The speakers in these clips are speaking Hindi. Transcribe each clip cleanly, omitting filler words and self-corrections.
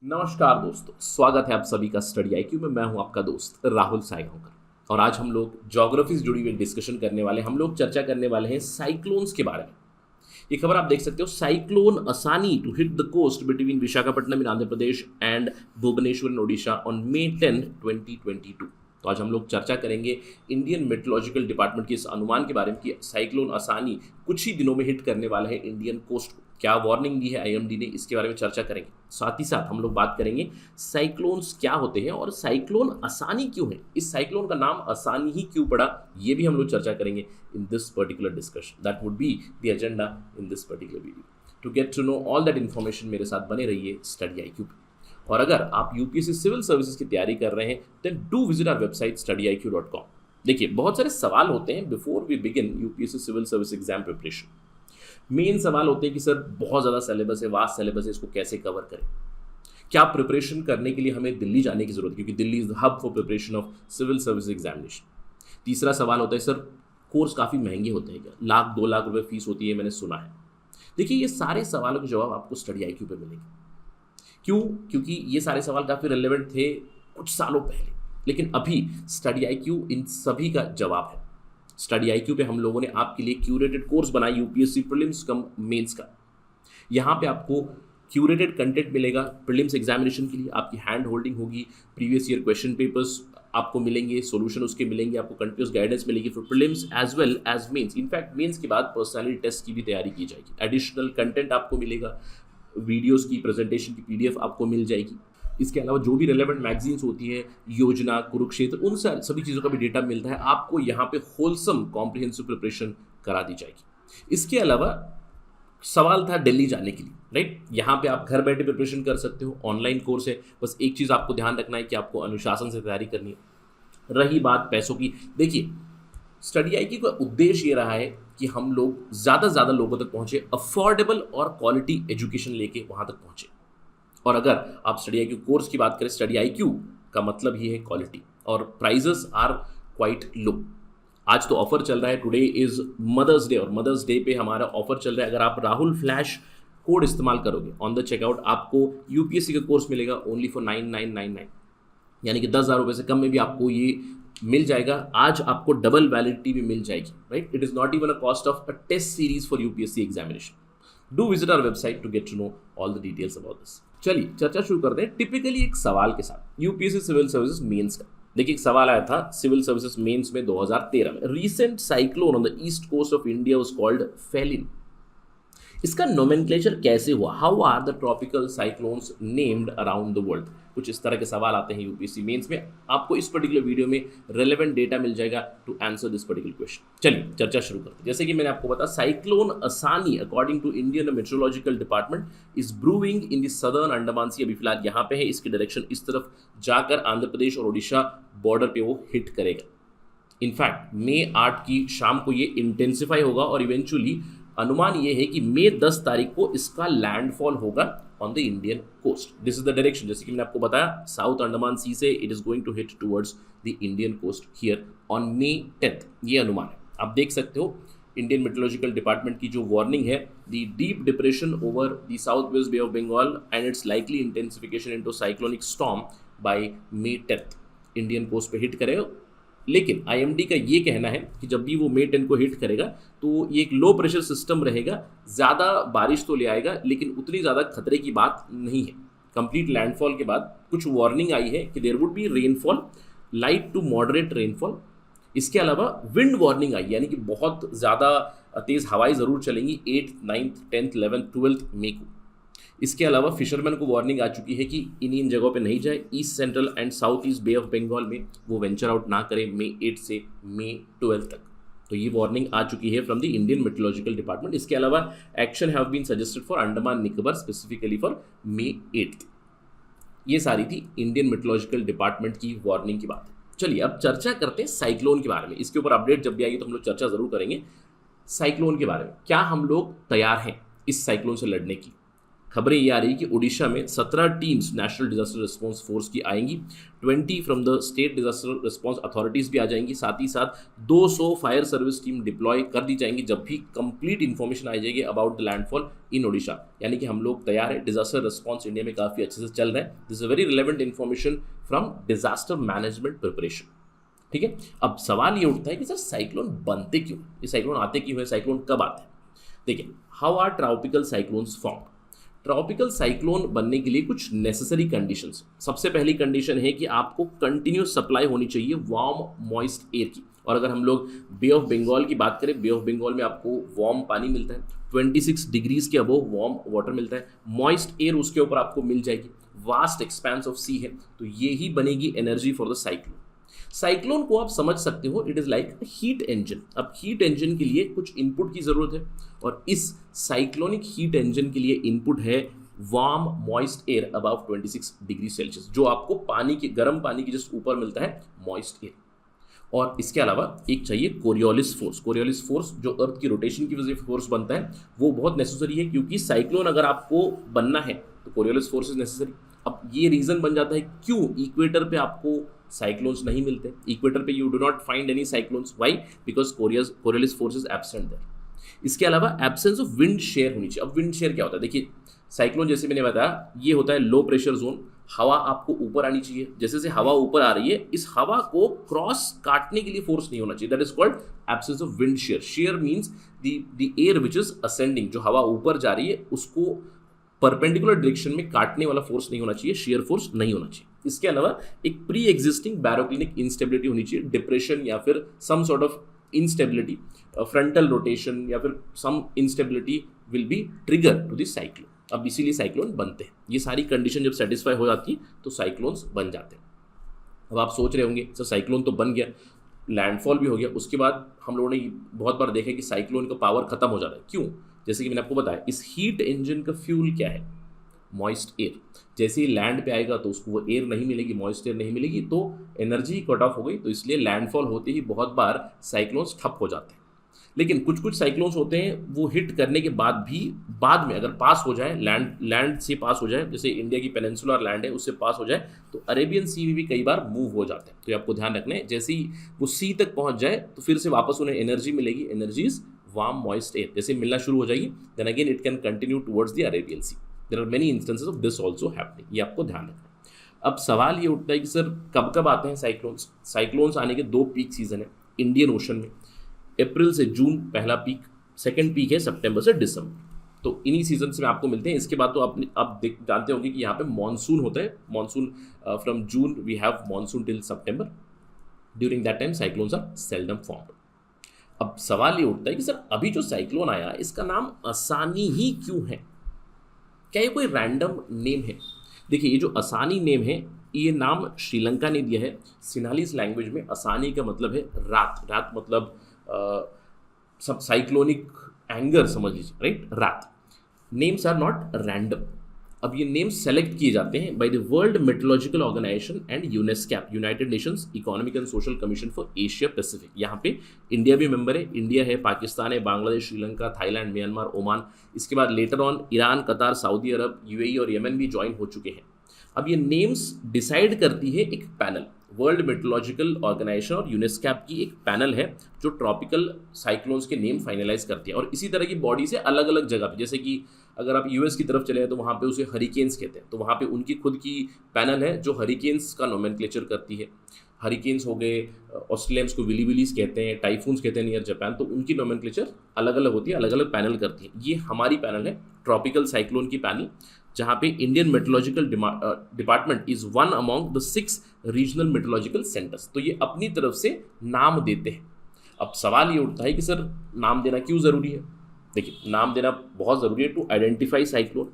नमस्कार दोस्तों, स्वागत है आप सभी का स्टडी आईक्यू में। मैं हूं आपका दोस्त राहुल सायगांवकर और आज हम लोग ज्योग्राफी से जुड़ी हुई डिस्कशन करने वाले हम लोग चर्चा करने वाले हैं साइक्लोन्स के बारे में। ये खबर आप देख सकते हो, cyclone Asani to hit the coast between Visakhapatnam in Andhra Pradesh and Bhubaneswar in Odisha on May 10, 2022। तो आज हम लोग चर्चा करेंगे इंडियन मेट्रोलॉजिकल डिपार्टमेंट के इस अनुमान के बारे में कि साइक्लोन असानी कुछ ही दिनों में हिट करने वाला है इंडियन कोस्ट को। क्या वार्निंग दी है आईएमडी ने, इसके बारे में चर्चा करेंगे। साथ ही साथ हम लोग बात करेंगे साइक्लोन्स क्या होते हैं और साइक्लोन असानी क्यों है, इस साइक्लोन का नाम असानी ही क्यों पड़ा, ये भी हम लोग चर्चा करेंगे in this particular discussion. That would be the agenda in this particular video. To get to know all that information मेरे साथ बने रहिए स्टडी आईक्यू पे। और अगर आप यूपीएससी सिविल सर्विसेज की तैयारी कर रहे हैं then do visit our website studyIQ.com। देखिए, बहुत सारे सवाल होते हैं before we begin UPSC civil service exam preparation. Main सवाल होते हैं कि सर बहुत ज़्यादा सिलेबस है, वास्ट सिलेबस है, इसको कैसे कवर करें। क्या प्रिपरेशन करने के लिए हमें दिल्ली जाने की जरूरत है, क्योंकि Delhi is the hub for preparation of civil service examination. तीसरा सवाल होता है सर कोर्स काफ़ी महंगे होते हैं क्या, 1-2 लाख रुपए फीस होती है, मैंने सुना है। देखिए, ये सारे सवालों के जवाब आपको स्टडी आईक्यू पे मिलेंगे। क्यों? क्योंकि ये सारे सवाल काफ़ी रेलेवेंट थे कुछ सालों पहले, लेकिन अभी स्टडी आईक्यू इन सभी का जवाब है। स्टडी आईक्यू पे हम लोगों ने आपके लिए क्यूरेटेड कोर्स बनाया यूपीएससी प्रीलिम्स कम मेंस का। यहाँ पे आपको क्यूरेटेड कंटेंट मिलेगा प्रीलिम्स एग्जामिनेशन के लिए, आपकी हैंड होल्डिंग होगी, प्रीवियस ईयर क्वेश्चन पेपर्स आपको मिलेंगे, सॉल्यूशन उसके मिलेंगे, आपको कंटिन्यूस गाइडेंस मिलेगी for prelims as well as mains. In fact mains के बाद पर्सनैलिटी टेस्ट की भी तैयारी की जाएगी। एडिशनल कंटेंट आपको मिलेगा, वीडियोस की प्रेजेंटेशन की पीडीएफ आपको मिल जाएगी। इसके अलावा जो भी रेलेवेंट मैगजीन्स होती है, योजना, कुरुक्षेत्र, उन सभी चीज़ों का भी डेटा मिलता है आपको। यहाँ पे होलसम कॉम्प्रिहेंसिव प्रिपरेशन करा दी जाएगी। इसके अलावा सवाल था दिल्ली जाने के लिए, राइट। यहाँ पे आप घर बैठे प्रिपरेशन कर सकते हो, ऑनलाइन कोर्स है। बस एक चीज़ आपको ध्यान रखना है कि आपको अनुशासन से तैयारी करनी है। रही बात पैसों की, देखिए स्टडी आईक्यू का उद्देश्य ये रहा है कि हम लोग ज़्यादा से ज़्यादा लोगों तक पहुँचे, अफोर्डेबल और क्वालिटी एजुकेशन लेके वहाँ तक पहुँचे। और अगर आप स्टडी आईक्यू कोर्स की बात करें, स्टडी आईक्यू का मतलब ही है क्वालिटी, और प्राइजेस आर क्वाइट लो। आज तो ऑफर चल रहा है, टुडे इज मदर्स डे, और मदर्स डे पे हमारा ऑफर चल रहा है। अगर आप राहुल फ्लैश कोड इस्तेमाल करोगे ऑन द चेकआउट, आपको यूपीएससी का कोर्स मिलेगा ओनली फॉर 9999, यानी कि 10,000 रुपये से कम में भी आपको ये मिल जाएगा। आज आपको डबल वैलिडिटी भी मिल जाएगी, right. It is not even a cost of a test series for UPSC examination. Do visit our website to get to know all the details about this. चलिए चर्चा शुरू करते हैं टिपिकली एक सवाल के साथ, यूपीएससी सिविल सर्विसेज मेंस का। देखिए, एक सवाल आया था सिविल सर्विसेज मेंस में 2013 में। Recent cyclone on the east coast of India was called Phailin. इसका नोमेनक्लेचर कैसे हुआ, how are the tropical cyclones named around the world. कुछ इस तरह के सवाल आते हैं यूपीएससी मेंस में। आपको इस पर्टिकुलर वीडियो में रेलेवेंट डेटा मिल जाएगा to answer this particular question. चलिए चर्चा शुरू करते हैं। जैसे कि मैंने आपको बताया, cyclone Asani according to Indian meteorological department is brewing in the southern Andaman sea. अभी फिलहाल यहाँ पे है, इसकी डायरेक्शन इस तरफ जाकर आंध्र प्रदेश और उड़ीसा बॉर्डर पे वो हिट करेगा। इनफैक्ट May 8 की शाम को ये इंटेंसिफाई होगा और इवेंचुअली अनुमान ये है कि May 10 तारीख को इसका लैंडफॉल होगा on the Indian coast. This is the direction, जैसे कि मैंने आपको बताया, साउथ अंडमान सी से it is going to hit towards the Indian coast here on May 10। ये अनुमान है, आप देख सकते हो इंडियन मेट्रोलॉजिकल डिपार्टमेंट की जो वार्निंग है, the deep depression over the south west bay of Bengal and its likely intensification into cyclonic storm by May 10 Indian coast पे हिट करेगा। लेकिन आईएमडी का ये कहना है कि जब भी वो May 10 को हिट करेगा तो ये एक लो प्रेशर सिस्टम रहेगा, ज़्यादा बारिश तो ले आएगा लेकिन उतनी ज़्यादा खतरे की बात नहीं है। कंप्लीट लैंडफॉल के बाद कुछ वार्निंग आई है कि there would be rainfall, light to moderate rainfall. इसके अलावा विंड वार्निंग आई, यानी कि बहुत ज़्यादा तेज़ हवाएं ज़रूर चलेंगी 8th, 9th, 10th, 11th, 12th मई को। इसके अलावा फिशरमैन को वार्निंग आ चुकी है कि इन जगहों पे नहीं जाए। East central and south east bay of Bengal में वो वेंचर आउट ना करें May 8 से May 12 तक। तो ये वार्निंग आ चुकी है from the Indian meteorological department. इसके अलावा action have been suggested for Andaman Nicobar specifically for May 8। ये सारी थी इंडियन मेट्रोलॉजिकल डिपार्टमेंट की वार्निंग की बात। चलिए अब चर्चा करते हैं साइक्लोन के बारे में। इसके ऊपर अपडेट जब भी आएगी तो हम लोग चर्चा जरूर करेंगे साइक्लोन के बारे में। क्या हम लोग तैयार हैं इस साइक्लोन से लड़ने की? खबरें ये आ रही कि उड़ीसा में 17 teams national disaster response force की आएंगी, 20 from the state disaster response authorities भी आ जाएंगी, साथ ही साथ 200 फायर सर्विस टीम डिप्लॉय कर दी जाएंगी जब भी कंप्लीट इन्फॉर्मेशन आ जाएगी अबाउट द लैंडफॉल इन ओडिशा। यानी कि हम लोग तैयार है, डिजास्टर रिस्पांस इंडिया में काफ़ी अच्छे से चल रहा है। This is a very relevant information from disaster management preparation. ठीक है, अब सवाल ये उठता है कि सर साइक्लोन बनते क्यों, ये साइक्लोन आते क्यों है, साइक्लोन कब आते हैं। देखिए, how are tropical cyclones form. Tropical cyclone बनने के लिए कुछ नेसेसरी कंडीशंस। सबसे पहली कंडीशन है कि आपको कंटिन्यूस सप्लाई होनी चाहिए वार्म मॉइस्ट एयर की। और अगर हम लोग बे ऑफ बंगाल की बात करें, बे ऑफ बंगाल में आपको वार्म पानी मिलता है, 26 डिग्रीज के अबोव वार्म वाटर मिलता है, मॉइस्ट एयर उसके ऊपर आपको मिल जाएगी, वास्ट एक्सपेंस ऑफ सी है, तो ये ही बनेगी energy for the cyclone. Cyclone को आप समझ सकते हो, it is like heat engine. अब हीट इंजन के लिए कुछ इनपुट की जरूरत है, और इस साइक्लोनिक हीट इंजन के लिए इनपुट है warm moist air above 26 degree Celsius, जो आपको पानी के गर्म पानी के जस्ट ऊपर मिलता है मॉइस्ट एयर। और इसके अलावा एक चाहिए कोरियोलिस फोर्स। कोरियोलिस फोर्स जो अर्थ की रोटेशन की वजह से फोर्स बनता है, वो बहुत नेसेसरी है, क्योंकि साइक्लोन अगर आपको बनना है तो कोरियोलिस फोर्स इज नेसेसरी। अब ये रीजन बन जाता है क्यों इक्वेटर पे आपको साइक्लोन्स नहीं मिलते। इक्वेटर पे you do not find any cyclones, why, because Coriolis force is absent there. इसके अलावा एब्सेंस ऑफ विंड शेयर होनी चाहिए। अब विंड शेयर क्या होता है, देखिए साइक्लोन जैसे मैंने बताया, ये होता है लो प्रेशर जोन, हवा आपको ऊपर आनी चाहिए, जैसे जैसे हवा ऊपर आ रही है इस हवा को क्रॉस काटने के लिए फोर्स नहीं होना चाहिए, that is called absence of wind shear. Share means the air which is ascending, जो हवा ऊपर जा रही है उसको परपेंडिकुलर डायरेक्शन में काटने वाला फोर्स नहीं होना चाहिए, शेयर फोर्स नहीं होना चाहिए। इसके अलावा एक प्री एग्जिस्टिंग बैरोक्लिनिक इंस्टेबिलिटी होनी चाहिए, डिप्रेशन या फिर some sort of instability, frontal rotation या फिर some instability will be trigger to this cyclone. अब इसीलिए साइक्लोन बनते हैं। ये सारी कंडीशन जब सेटिस्फाई हो जाती है तो साइक्लोन्स बन जाते हैं। अब आप सोच रहे होंगे सर साइक्लोन तो बन गया, लैंडफॉल भी हो गया, उसके बाद हम लोगों ने बहुत बार देखा कि साइक्लोन का पावर खत्म हो जाता है, क्यों? जैसे कि मैंने आपको बताया, इस हीट इंजन का फ्यूल क्या है, मॉइस्ट एयर। जैसे ही लैंड पे आएगा तो उसको वो एयर नहीं मिलेगी, मॉइस्ट एयर नहीं मिलेगी, तो एनर्जी कट ऑफ हो गई, तो इसलिए लैंडफॉल होते ही बहुत बार साइक्लोन्स ठप हो जाते हैं। लेकिन कुछ कुछ साइक्लोन्स होते हैं वो हिट करने के बाद भी बाद में अगर पास हो जाए, लैंड से पास हो जाए, जैसे इंडिया की पेनिनसुलर लैंड है उससे पास हो जाए, तो अरेबियन सी में भी कई बार मूव हो जाते हैं। तो ये आपको ध्यान रखना है, जैसे ही वो सी तक पहुंच जाए तो फिर से वापस उन्हें एनर्जी मिलेगी, energy is warm moist air, जैसे मिलना शुरू हो जाएगी, then again it can continue towards the Arabian sea. There are many instances of this also happening, ये आपको ध्यान रखना है। अब सवाल ये उठता है कि सर कब कब आते हैं साइक्लोन्स। साइक्लोन्स आने के दो पीक सीजन है इंडियन ओशन में, अप्रैल से जून पहला पीक, सेकंड पीक है सितंबर से दिसंबर। तो इन्हीं सीजन में आपको मिलते हैं। इसके बाद तो आप जानते होंगे कि यहाँ पे मॉनसून होता है, monsoon from June we have monsoon till September, during that time cyclones are seldom formed. अब सवाल ये उठता है कि सर अभी जो साइक्लोन आया इसका नाम असानी ही क्यों है, क्या ये कोई रैंडम नेम है? देखिए, ये जो असानी नेम है, ये नाम श्रीलंका ने दिया है। सिनालीस लैंग्वेज में असानी का मतलब है रात, रात मतलब सब साइक्लोनिक एंगर समझ लीजिए, राइट, रात। Names are not random. अब ये नेम्स सेलेक्ट किए जाते हैं by the world meteorological organization and UNESCAP, united nations economic and social commission for Asia Pacific. यहाँ पे इंडिया भी मेंबर है, इंडिया है, पाकिस्तान है, Bangladesh, Sri Lanka, Thailand, Myanmar, Oman, इसके बाद लेटर ऑन ईरान, कतार, सऊदी अरब, यूएई और यमन भी ज्वाइन हो चुके हैं। अब ये नेम्स डिसाइड करती है एक पैनल, वर्ल्ड मेट्रोलॉजिकल ऑर्गेनाइजेशन और यूनेस्कैप की एक पैनल है जो ट्रॉपिकल साइक्लोन्स के नेम फाइनलाइज करती है। और इसी तरह की बॉडी से अलग अलग जगह पे, जैसे कि अगर आप यूएस की तरफ चले हैं तो वहाँ पे उसे हरिकेन्स कहते हैं, तो वहाँ पे उनकी खुद की पैनल है जो हरिकेन्स का नोमेनक्लेचर करती है। हरिकेन्स हो गए, ऑस्ट्रेलियंस को विलीविलीज कहते हैं, टाइफून्स कहते हैं नियर जापान, तो उनकी नोमेनक्लेचर अलग अलग होती है, अलग अलग पैनल करती है। ये हमारी पैनल है, ट्रॉपिकल साइक्लोन की पैनल, जहाँ पे Indian meteorological department is one among the 6 regional meteorological centres. तो ये अपनी तरफ से नाम देते हैं। अब सवाल ये उठता है कि सर नाम देना क्यों ज़रूरी है? देखिए, नाम देना बहुत ज़रूरी है टू आइडेंटिफाई साइक्लोन।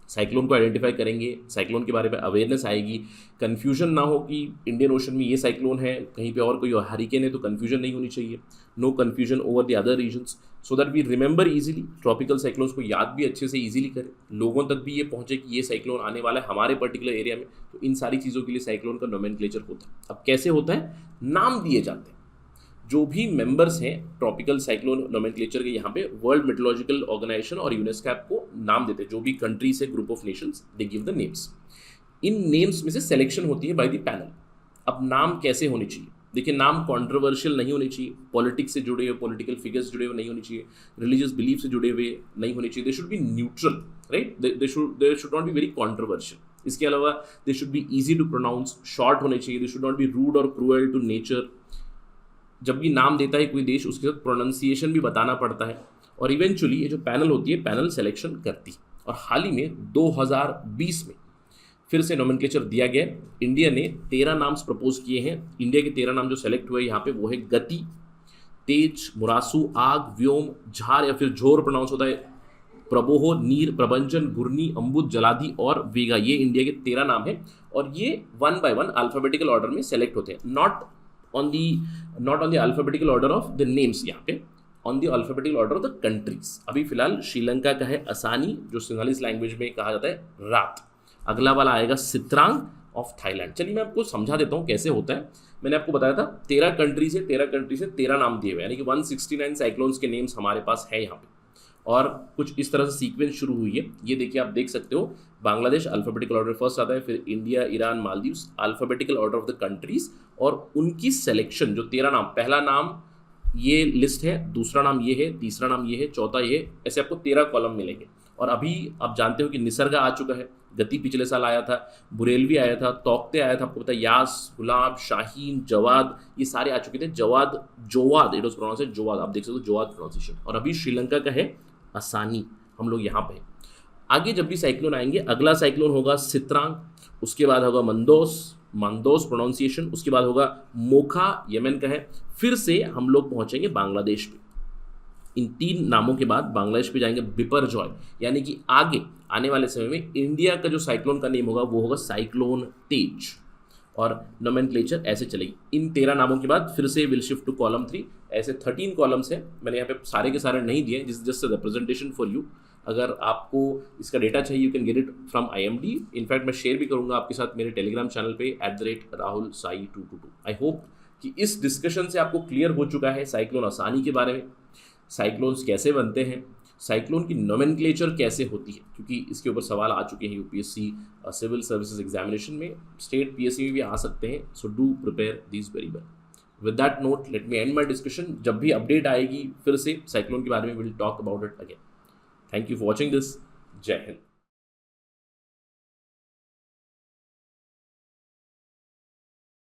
साइक्लोन को आइडेंटिफाई करेंगे, साइक्लोन के बारे में अवेयरनेस आएगी, कन्फ्यूजन ना हो कि इंडियन ओशन में ये साइक्लोन है, कहीं पे और कोई हरिकेन है, तो कन्फ्यूजन नहीं होनी चाहिए। No confusion over the other regions, so that we remember easily. Tropical cyclones को याद भी अच्छे से ईजिली करें, लोगों तक भी ये पहुंचे कि ये साइक्लोन आने वाला है हमारे पर्टिकुलर एरिया में। तो इन सारी चीज़ों के लिए साइक्लोन का नोमेनक्लेचर होता है। अब कैसे होता है? नाम दिए जाते हैं। जो भी मेंबर्स हैं ट्रॉपिकल साइक्लोन नोमेनक्लेचर के, यहाँ पे वर्ल्ड मेट्रोलॉजिकल ऑर्गेनाइजेशन और यूनेस्कैप को नाम देते हैं, जो भी कंट्री से group of Nations they give the names. In names में से सिलेक्शन होती है बाय द पैनल। अब नाम कैसे होने चाहिए? देखिए, नाम कंट्रोवर्शियल नहीं होने चाहिए, पॉलिटिक्स से जुड़े हुए, पॉलिटिकल फिगर्स जुड़े हुए नहीं होने चाहिए, रिलीजियस बिलीफ से जुड़े हुए नहीं होने चाहिए। They should be neutral, right? They should not be very controversial. इसके अलावा they should be easy to pronounce, short होने चाहिए, they should not be rude और क्रूअल टू नेचर। जब भी नाम देता है कोई देश, उसके साथ प्रोनाउंसिएशन भी बताना पड़ता है। और इवेंचुअली ये जो पैनल होती है, पैनल सिलेक्शन करती है। और हाल ही में 2020 में फिर से नोमेनक्लेचर दिया गया। इंडिया ने 13 नाम्स प्रपोज किए हैं। इंडिया के 13 नाम जो सेलेक्ट हुए यहाँ पे वो है गति, तेज, मुरासू, आग, व्योम, झार या फिर झोर प्रोनाउंस होता है, प्रबोह, नीर, प्रबंचन, घुर्नी, अम्बुद, जलाधि और वेगा। ये इंडिया के 13 नाम हैं और ये 1 by 1 अल्फाबेटिकल ऑर्डर में सेलेक्ट होते हैं, not on the alphabetical order of the names, यहाँ पे on the alphabetical order of the countries. अभी फिलहाल श्रीलंका का है असानी, जो सिंगालीस लैंग्वेज में कहा जाता है रात। अगला वाला आएगा सित्रांग ऑफ थाईलैंड। चलिए मैं आपको समझा देता हूँ कैसे होता है। मैंने आपको बताया था 13 कंट्री से 13 नाम दिए हुए, यानी कि 169 साइक्लोन्स के नेम्स हमारे पास है यहाँ पे। और कुछ इस तरह से सीक्वेंस शुरू हुई है। ये देखिए, आप देख सकते हो, बांग्लादेश अल्फाबेटिकल ऑर्डर फर्स्ट आता है, फिर India, Iran, Maldives, alphabetical order of the countries और उनकी सेलेक्शन। जो 13 नाम, पहला नाम ये लिस्ट है, दूसरा नाम ये है, तीसरा नाम ये है, चौथा ये है, ऐसे आपको 13 कॉलम मिलेंगे। और अभी आप जानते हो कि निसर्गा आ चुका है, गति पिछले साल आया था, बुरेलवी आया था, तौकते आया था, आपको पता है, यास, गुलाब, शाहीन, जवाद, ये सारे आ चुके थे। जोवाद इट वाज प्रोनाउंस जोवाद, आप देख सकते हो जोवाद प्रोनाउंसिएशन। और अभी श्रीलंका का है असानी, हम लोग यहाँ पे। आगे जब भी साइक्लोन आएंगे, अगला साइक्लोन होगा सित्रांग, उसके बाद होगा मंदोस प्रोनाउंसिएशन, उसके बाद होगा मोखा, यमन का है, फिर से हम लोग पहुंचेंगे बांग्लादेश पे। इन 3 नामों के बाद बांग्लादेश पे जाएंगे बिपरजॉय, यानी कि आगे आने वाले समय में इंडिया का जो साइक्लोन का नेम होगा वो होगा साइक्लोन तेज। और नोमेनक्लेचर ऐसे चलेगी। इन 13 नामों के बाद फिर से विल शिफ्ट टू कॉलम 3। ऐसे 13 कॉलम्स हैं, मैंने यहाँ पे सारे के सारे नहीं दिए, जस्ट रिप्रेजेंटेशन फॉर यू। अगर आपको इसका डेटा चाहिए, you can get it from IMD। In fact मैं शेयर भी करूँगा आपके साथ मेरे टेलीग्राम चैनल पे @RahulSai222। आई होप कि इस डिस्कशन से आपको क्लियर हो चुका है साइक्लोन असानी के बारे में, साइक्लोन्स कैसे बनते हैं, साइक्लोन की नोमेनक्लेचर कैसे होती है, क्योंकि इसके ऊपर सवाल आ चुके हैं UPSC सिविल सर्विसेज एग्जामिनेशन में, स्टेट PSC में भी आ सकते हैं। So do prepare this very well. With that note, let me and my discussion. जब भी अपडेट आएगी फिर से साइक्लोन के बारे में, will talk about it again. Thank you for watching this. जय हिंद।